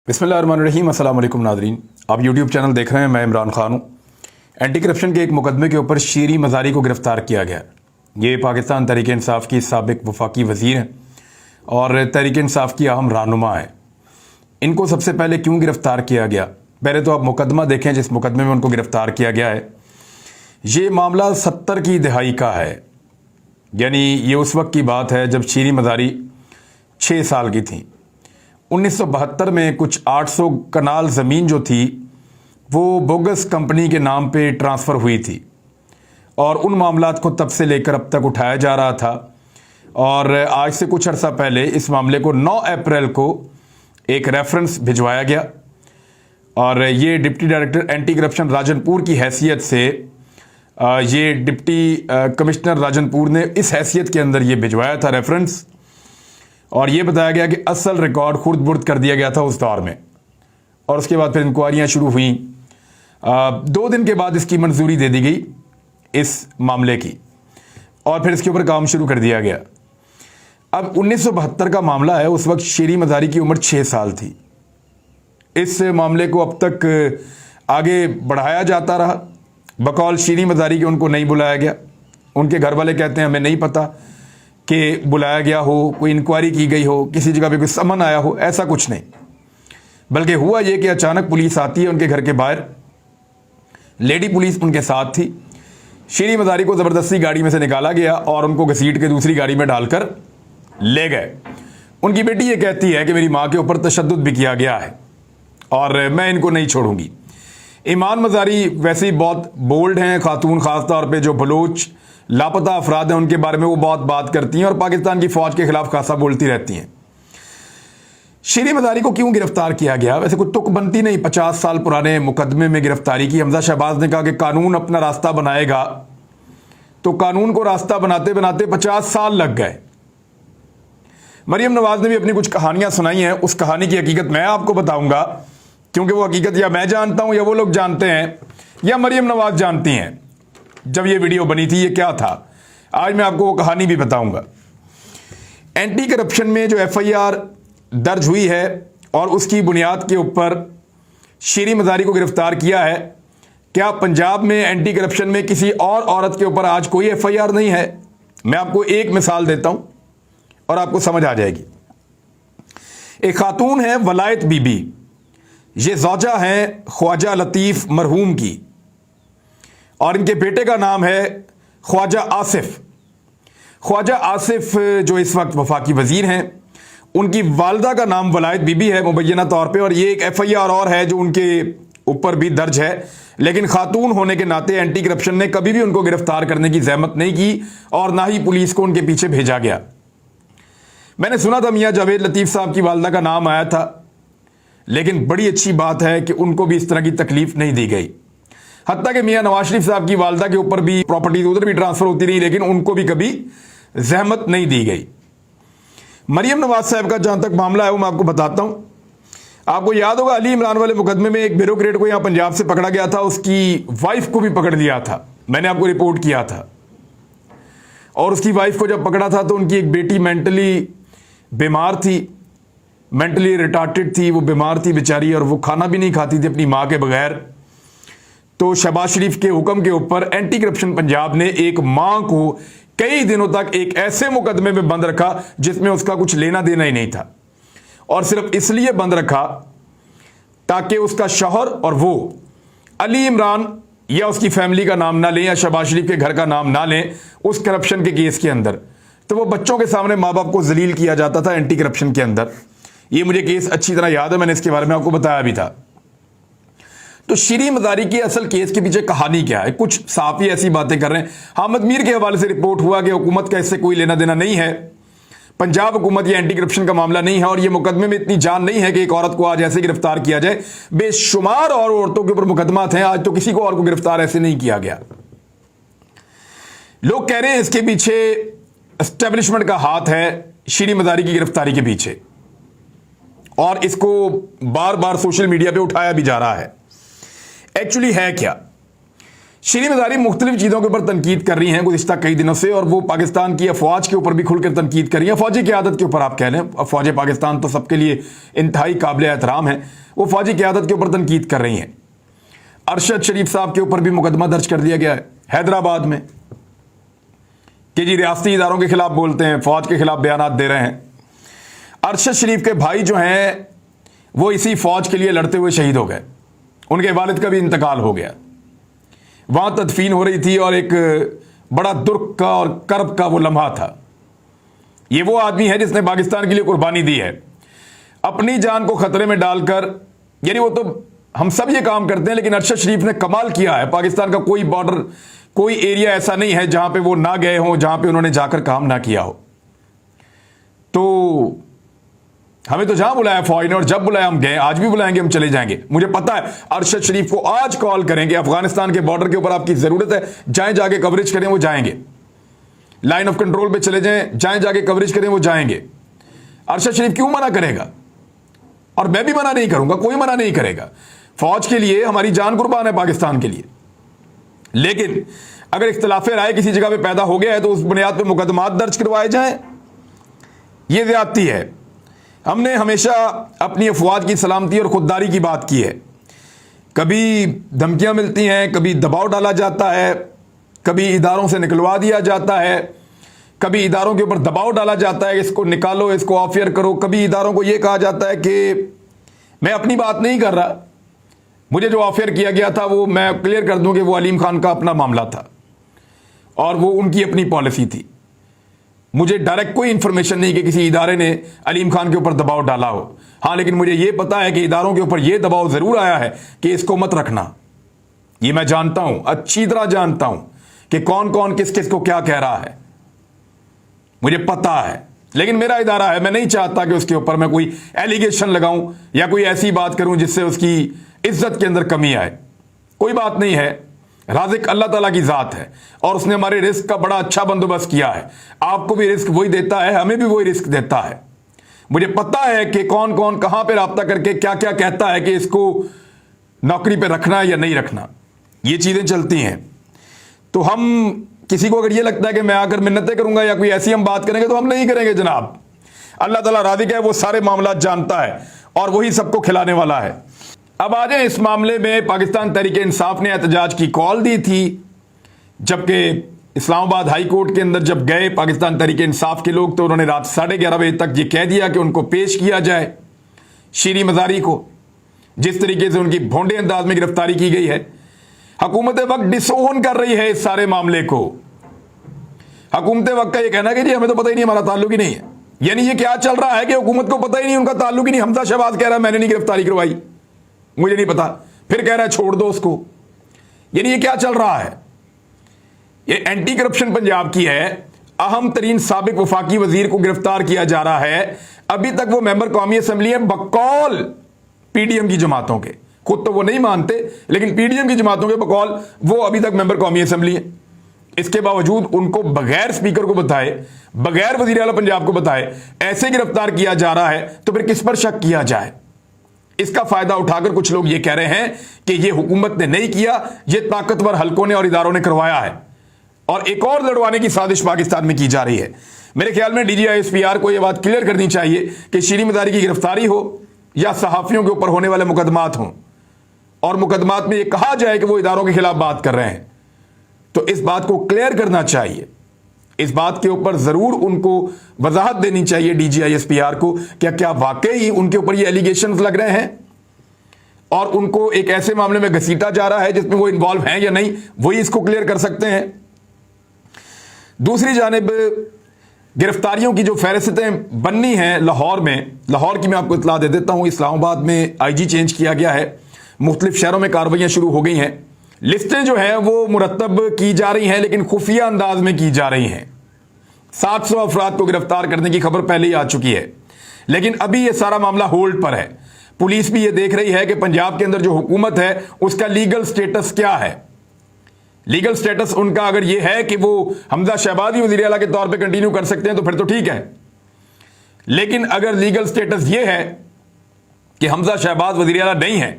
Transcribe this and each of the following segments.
बिस्मिल्लाहिर्रहमानिर्रहीम। अस्सलाम वालेकुम नाज़रीन, आप यूट्यूब चैनल देख रहे हैं। मैं इमरान खान हूँ। एंटी करप्शन के एक मुकदमे के ऊपर शीरी मज़ारी को गिरफ़्तार किया गया। ये पाकिस्तान तहरीक इंसाफ की साबिक वफाकी वज़ीर हैं और तहरीक इंसाफ की अहम रहनुमा है। इनको सबसे पहले क्यों गिरफ़्तार किया गया, पहले तो आप मुकदमा देखें जिस मुकदमे में उनको गिरफ़्तार किया गया है। ये मामला 70 की दहाई का है, यानी ये उस वक्त की बात है जब शीरी मज़ारी 6 साल की थी। 1972 में कुछ 800 कनाल ज़मीन जो थी वो बोगस कंपनी के नाम पे ट्रांसफ़र हुई थी और उन मामलात को तब से लेकर अब तक उठाया जा रहा था। और आज से कुछ अर्सा पहले इस मामले को 9 अप्रैल को एक रेफरेंस भिजवाया गया और ये deputy director anti corruption Rajanpur की हैसियत से ये डिप्टी कमिश्नर राजनपुर ने इस हैसियत के अंदर ये भिजवाया था रेफरेंस, और ये बताया गया कि असल रिकॉर्ड खुर्द बुर्द कर दिया गया था उस दौर में। और उसके बाद फिर इंक्वायरियाँ शुरू हुई। 2 दिन के बाद इसकी मंजूरी दे दी गई इस मामले की और फिर इसके ऊपर काम शुरू कर दिया गया। अब 1972 का मामला है, उस वक्त शीरी मज़ारी की उम्र 6 साल थी। इस मामले को अब तक आगे बढ़ाया जाता रहा। बकौल शीरी मज़ारी के उनको नहीं बुलाया गया। उनके घर वाले कहते हैं हमें नहीं पता कि बुलाया गया हो, कोई इंक्वायरी की गई हो, किसी जगह पे कोई समन आया हो, ऐसा कुछ नहीं। बल्कि हुआ ये कि अचानक पुलिस आती है उनके घर के बाहर, लेडी पुलिस उनके साथ थी। शीरी मज़ारी को ज़बरदस्ती गाड़ी में से निकाला गया और उनको घसीट के दूसरी गाड़ी में डालकर ले गए। उनकी बेटी ये कहती है कि मेरी माँ के ऊपर तशद्दुद भी किया गया है और मैं इनको नहीं छोड़ूंगी। ईमान मज़ारी वैसे ही बहुत बोल्ड हैं, खातून ख़ास तौर पे जो बलोच लापता अफराद हैं उनके बारे में वो बहुत बात करती हैं और पाकिस्तान की फ़ौज के खिलाफ खासा बोलती रहती हैं। शीरी मज़ारी को क्यों गिरफ्तार किया गया, वैसे कोई तुक बनती नहीं। 50 साल पुराने मुकदमे में गिरफ्तारी की। हमजा शहबाज ने कहा कि कानून अपना रास्ता बनाएगा, तो कानून को रास्ता बनाते बनाते 50 साल लग गए। मरियम नवाज ने भी अपनी कुछ कहानियां सुनाई हैं, उस कहानी की हकीकत मैं आपको बताऊंगा, क्योंकि वो हकीकत या मैं जानता हूं या वो लोग जानते हैं या मरियम नवाज जानती हैं। जब ये वीडियो बनी थी ये क्या था, आज मैं आपको वो कहानी भी बताऊंगा। एंटी करप्शन में जो FIR दर्ज हुई है और उसकी बुनियाद के ऊपर शीरी मज़ारी को गिरफ्तार किया है, क्या पंजाब में एंटी करप्शन में किसी और औरत के ऊपर आज कोई FIR नहीं है? मैं आपको एक मिसाल देता हूं और आपको समझ आ जाएगी। एक खातून है वलायत बीबी, ये ज़ौजा है ख्वाजा लतीफ़ मरहूम की और इनके बेटे का नाम है ख्वाजा आसिफ। ख्वाजा आसिफ जो इस वक्त वफाकी वज़ीर हैं, उनकी वालदा का नाम वलायत बीबी है मुबैना तौर पे, और ये एक FIR और है जो उनके ऊपर भी दर्ज है। लेकिन खातून होने के नाते एंटी करप्शन ने कभी भी उनको गिरफ्तार करने की जहमत नहीं की और ना ही पुलिस को उनके पीछे भेजा गया। मैंने सुना था मियाँ जावेद लतीफ़ साहब की वालदा का नाम आया था, लेकिन बड़ी अच्छी बात है कि उनको भी इस तरह की तकलीफ नहीं दी गई। हत्ता कि मियाँ नवाज शरीफ साहब की वालदा के ऊपर भी प्रॉपर्टीज उधर भी ट्रांसफर होती रही, लेकिन उनको भी कभी जहमत नहीं दी गई। मरियम नवाज साहब का जहां तक मामला है वो मैं आपको बताता हूं। आपको याद होगा अली इमरान वाले मुकदमे में एक ब्यूरोक्रेट को यहां पंजाब से पकड़ा गया था, उसकी वाइफ को भी पकड़ लिया था, मैंने आपको रिपोर्ट किया था। और उसकी वाइफ को जब पकड़ा था तो उनकी एक बेटी मेंटली बीमार थी, मेंटली रिटार्टेड थी, वो बीमार थी बेचारी, और वो खाना भी नहीं खाती थी अपनी माँ के बगैर। तो शहबाज शरीफ के हुक्म के ऊपर एंटी करप्शन पंजाब ने एक मां को कई दिनों तक एक ऐसे मुकदमे में बंद रखा जिसमें उसका कुछ लेना देना ही नहीं था, और सिर्फ इसलिए बंद रखा ताकि उसका शौहर और वो अली इमरान या उसकी फैमिली का नाम ना लें या शहबाज शरीफ के घर का नाम ना लें उस करप्शन के केस के अंदर। तो वो बच्चों के सामने माँ बाप को जलील किया जाता था एंटी करप्शन के अंदर। ये मुझे केस अच्छी तरह याद है, मैंने इसके बारे में आपको बताया भी था। तो शीरी मज़ारी के असल केस के पीछे कहानी क्या है? कुछ साफी ऐसी बातें कर रहे हैं। हामिद मीर के हवाले से रिपोर्ट हुआ कि हुकूमत का इससे कोई लेना देना नहीं है, पंजाब हुकूमत ये एंटी करप्शन का मामला नहीं है और ये मुकदमे में इतनी जान नहीं है कि एक औरत को आज ऐसे गिरफ्तार किया जाए। बेशुमार और औरतों के ऊपर मुकदमात हैं, आज तो किसी को और को गिरफ्तार ऐसे नहीं किया गया। लोग कह रहे हैं इसके पीछे एस्टेब्लिशमेंट का हाथ है शीरी मज़ारी की गिरफ्तारी के पीछे, और इसको बार बार सोशल मीडिया पे उठाया भी जा रहा है। एक्चुअली है क्या? शीरी मज़ारी मुख्तलिफ चीज़ों के ऊपर तनकीद कर रही हैं गुज़िश्ता कई दिनों से, और वो पाकिस्तान की अफवाज के ऊपर भी खुलकर तनकीद कर रही हैं। फ़ौजी क़यादत के ऊपर आप कह लें, फ़ौज पाकिस्तान तो सबके लिए इंतहाई काबिल एहतराम है, वो फ़ौजी क़यादत के ऊपर तनकीद कर रही हैं। अरशद शरीफ साहब के ऊपर भी मुकदमा दर्ज कर दिया गया है हैदराबाद में कि जी रियासती इदारों के खिलाफ बोलते हैं, फ़ौज के खिलाफ बयानात दे रहे हैं। अरशद शरीफ के भाई जो हैं वो इसी फ़ौज के लिए लड़ते हुए शहीद हो गए, उनके वालिद का भी इंतकाल हो गया। वहाँ तदफीन हो रही थी और एक बड़ा दुर्ग का और कर्ब का वो लम्हा था। ये वो आदमी है जिसने पाकिस्तान के लिए कुर्बानी दी है, अपनी जान को खतरे में डालकर। यानी वो तो हम सब ये काम करते हैं, लेकिन अरशद शरीफ ने कमाल किया है। पाकिस्तान का कोई बॉर्डर, कोई एरिया ऐसा नहीं है जहां पे वो ना गए हों, जहां पे उन्होंने जाकर काम ना किया हो। तो हमें तो जहां बुलाया फौज ने और जब बुलाया हम गए, आज भी बुलाएंगे, हम चले जाएंगे। मुझे पता है अरशद शरीफ को आज कॉल करेंगे, अफगानिस्तान के बॉर्डर के ऊपर आपकी जरूरत है, जाएं जाके कवरेज करें, वो जाएंगे। लाइन ऑफ कंट्रोल पे चले जाएं, जाएं जाके कवरेज करें, वो जाएंगे। अरशद शरीफ क्यों मना करेगा? और मैं भी मना नहीं करूंगा, कोई मना नहीं करेगा। फौज के लिए हमारी जान कुर्बान है, पाकिस्तान के लिए। लेकिन अगर इख्तिलाफ राय किसी जगह पे पैदा हो गया है तो उस बुनियाद पे मुकदमात दर्ज करवाए जाएं, यह ज्यादती है। हमने हमेशा अपनी अफवाज की सलामती और खुददारी की बात की है। कभी धमकियां मिलती हैं, कभी दबाव डाला जाता है, कभी इदारों से निकलवा दिया जाता है, कभी इदारों के ऊपर दबाव डाला जाता है, इसको निकालो, इसको ऑफियर करो। कभी इदारों को यह कहा जाता है कि मैं अपनी बात नहीं कर रहा, मुझे जो ऑफियर किया गया था वो मैं क्लियर कर दूं कि वो अलीम खान का अपना मामला था और वो उनकी अपनी पॉलिसी थी। मुझे डायरेक्ट कोई इंफॉर्मेशन नहीं कि किसी इदारे ने अलीम खान के ऊपर दबाव डाला हो। हाँ, लेकिन मुझे यह पता है कि इदारों के ऊपर यह दबाव जरूर आया है कि इसको मत रखना। ये मैं जानता हूं, अच्छी तरह जानता हूं कि कौन कौन किस किस को क्या कह रहा है, मुझे पता है। लेकिन मेरा इदारा है, मैं नहीं चाहता कि उसके ऊपर मैं कोई एलिगेशन लगाऊं या कोई ऐसी बात करूं जिससे उसकी इज्जत के अंदर कमी आए। कोई बात नहीं है, राज़िक अल्लाह ताला की ज़ात है और उसने हमारे रिस्क का बड़ा अच्छा बंदोबस्त किया है। आपको भी रिस्क वही देता है, हमें भी वही रिस्क देता है। मुझे पता है कि कौन कौन कहां पे राब्ता करके क्या क्या कहता है कि इसको नौकरी पे रखना है या नहीं रखना। ये चीज़ें चलती हैं। तो हम किसी को अगर ये लगता है कि मैं आकर मिन्नतें करूंगा या कोई ऐसी हम बात करेंगे, तो हम नहीं करेंगे जनाब। अल्लाह ताला राज़िक है, वो सारे मामला जानता है और वही सबको खिलाने वाला है। अब आ जाए इस मामले में। पाकिस्तान तहरीक इंसाफ ने एहतजाज की कॉल दी थी, जबकि इस्लामाबाद हाई कोर्ट के अंदर जब गए पाकिस्तान तहरीक इंसाफ के लोग, तो उन्होंने रात 11:30 बजे तक ये कह दिया कि उनको पेश किया जाए शीरी मज़ारी को। जिस तरीके से उनकी भोंडे अंदाज में गिरफ्तारी की गई है, हुकूमत वक्त डिसोहन कर रही है इस सारे मामले को। हुकूमत वक्त का ये कहना कि जी हमें तो पता ही नहीं, हमारा ताल्लुक ही नहीं है। यानी ये क्या चल रहा है कि हुकूमत को पता ही नहीं, उनका ताल्लुक ही नहीं। हमजा शहबाज कह रहा है मैंने नहीं गिरफ्तारी करवाई, मुझे नहीं पता, फिर कह रहा है छोड़ दो उसको। यानी ये क्या चल रहा है? ये एंटी करप्शन पंजाब की है। अहम तरीन साबिक वफाकी वजीर को गिरफ्तार किया जा रहा है। अभी तक वो मेंबर कौमी असम्बली है बकौल पीडीएम की जमातों के। खुद तो वो नहीं मानते, लेकिन पीडीएम की जमातों के बकौल वो अभी तक मेंबर कौमी असम्बली है। इसके बावजूद उनको बगैर स्पीकर को बताए, बगैर वजीर आला पंजाब को बताए ऐसे गिरफ्तार किया जा रहा है, तो फिर किस पर शक किया जाए? इसका फायदा उठाकर कुछ लोग ये कह रहे हैं कि ये हुकूमत ने नहीं किया, ये ताकतवर हलकों ने और इदारों ने करवाया है और एक और लड़वाने की साजिश पाकिस्तान में की जा रही है। मेरे ख्याल में DGISPR को यह बात क्लियर करनी चाहिए कि शीरी मज़ारी की गिरफ्तारी हो या सहाफ़ियों के ऊपर होने वाले मुकदमात हों, और मुकदमात में यह कहा जाए कि वो इदारों के खिलाफ बात कर रहे हैं, तो इस बात को क्लियर करना चाहिए। इस बात के ऊपर जरूर उनको वजाहत देनी चाहिए DGISPR को, क्या वाकई उनके ऊपर ये एलिगेशंस लग रहे हैं और उनको एक ऐसे मामले में घसीटा जा रहा है जिसमें वो इन्वॉल्व हैं या नहीं, वही इसको क्लियर कर सकते हैं। दूसरी जानिब गिरफ्तारियों की जो फहरिस्तें बननी हैं लाहौर में, लाहौर की मैं आपको इतला दे देता हूं। इस्लामाबाद में IG चेंज किया गया है, मुख्तलिफ शहरों में कार्रवाइयां शुरू हो गई हैं। लिस्टें जो हैं वो मुरतब की जा रही हैं, लेकिन खुफिया अंदाज में की जा रही हैं। 700 अफराद को गिरफ्तार करने की खबर पहले ही आ चुकी है, लेकिन अभी ये सारा मामला होल्ड पर है। पुलिस भी ये देख रही है कि पंजाब के अंदर जो हुकूमत है उसका लीगल स्टेटस क्या है। लीगल स्टेटस उनका अगर ये है कि वो हमजा शहबाज ही वज़ीर आला के तौर पे कंटिन्यू कर सकते हैं तो फिर तो ठीक है, लेकिन अगर लीगल स्टेटस ये है कि हमजा शहबाज वज़ीर आला नहीं है,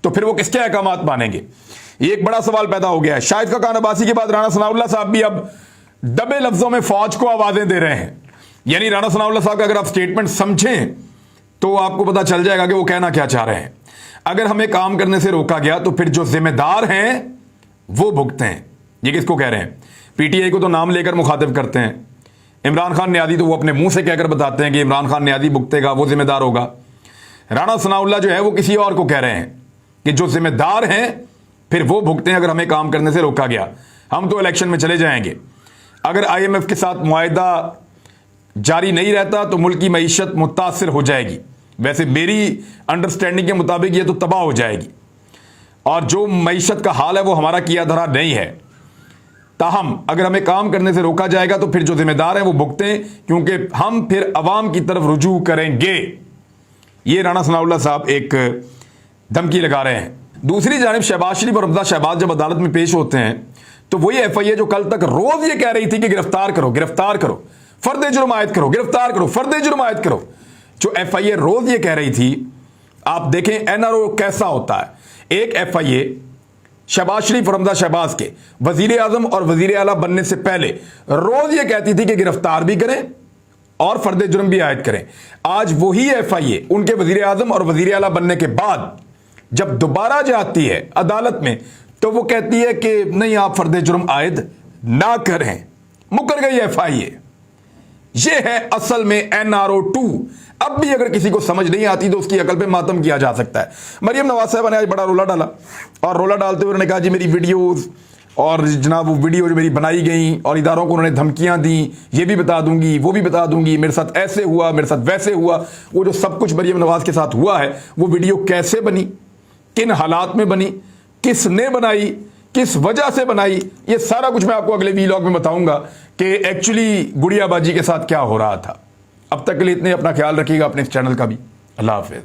तो फिर वो किसके अहकामात मानेंगे? ये एक बड़ा सवाल पैदा हो गया है। शाहिद खाकान अब्बासी के बाद राणा सनाउल्लाह साहब भी अब दबे लफ्जों में फौज को आवाजें दे रहे हैं। यानी राणा सनाउल्लाह साहब का अगर आप स्टेटमेंट समझें तो आपको पता चल जाएगा कि वो कहना क्या चाह रहे हैं। अगर हमें काम करने से रोका गया तो फिर जो जिम्मेदार हैं वो भुगते हैं। ये किसको कह रहे हैं? पीटीआई को तो नाम लेकर मुखातिब करते हैं। इमरान खान न्यादी तो वो अपने मुंह से कहकर बताते हैं कि इमरान खान न्यादी भुगतेगा, वो जिम्मेदार होगा। राणा सनाउल्लाह जो है वो किसी और को कह रहे हैं कि जो जिम्मेदार हैं फिर वो भुगते हैं अगर हमें काम करने से रोका गया। हम तो इलेक्शन में चले जाएंगे। अगर IMF के साथ मुआहिदा जारी नहीं रहता तो मुल्क की मईशत मुतासिर हो जाएगी। वैसे मेरी अंडरस्टैंडिंग के मुताबिक ये तो तबाह हो जाएगी, और जो मईशत का हाल है वो हमारा किया धरा नहीं है। ताहम अगर हमें काम करने से रोका जाएगा तो फिर जो जिम्मेदार हैं वो भुगतें, क्योंकि हम फिर अवाम की तरफ रुजू करेंगे। ये राणा सनाउल्लाह साहब एक धमकी लगा रहे हैं। दूसरी जानिब शहबाज शरीफ और हमजा शहबाज जब अदालत में पेश होते हैं तो वही FIA जो कल तक रोज ये कह रही थी कि गिरफ्तार करो, गिरफ्तार करो, फर्द जुर्म आयद करो, गिरफ्तार करो, फर्द जुर्म आयद करो, जो FIA रोज ये कह रही थी, आप देखें NRO कैसा होता है। एक FIA शहबाज शरीफ और हमजा शहबाज के वजीर आजम और वजीर आला बनने से पहले रोज ये कहती थी कि गिरफ्तार भी करें और फर्द जुर्म भी आयद करें। आज वही FIA उनके वजीर आजम और वजीर आला बनने के बाद जब दोबारा जाती है अदालत में तो वो कहती है कि नहीं, आप फर्द जुर्म आयद ना करें। मुकर गई FIA। ये है असल में NRO 2। अब भी अगर किसी को समझ नहीं आती तो उसकी अकल पे मातम किया जा सकता है। मरियम नवाज साहब ने आज बड़ा रोला डाला, और रोला डालते हुए उन्होंने कहा जी मेरी वीडियोस और जनाब वो वीडियो जो मेरी बनाई गई और इदारों को उन्होंने धमकियां दी, ये भी बता दूंगी, वो भी बता दूंगी, मेरे साथ ऐसे हुआ, मेरे साथ वैसे हुआ। वो जो सब कुछ मरियम नवाज के साथ हुआ है वो वीडियो कैसे बनी, किन हालात में बनी, किसने बनाई, किस वजह से बनाई, ये सारा कुछ मैं आपको अगले वीलॉग में बताऊंगा कि एक्चुअली गुड़िया बाजी के साथ क्या हो रहा था। अब तक के लिए इतने, अपना ख्याल रखिएगा, अपने इस चैनल का भी। अल्लाह हाफिज।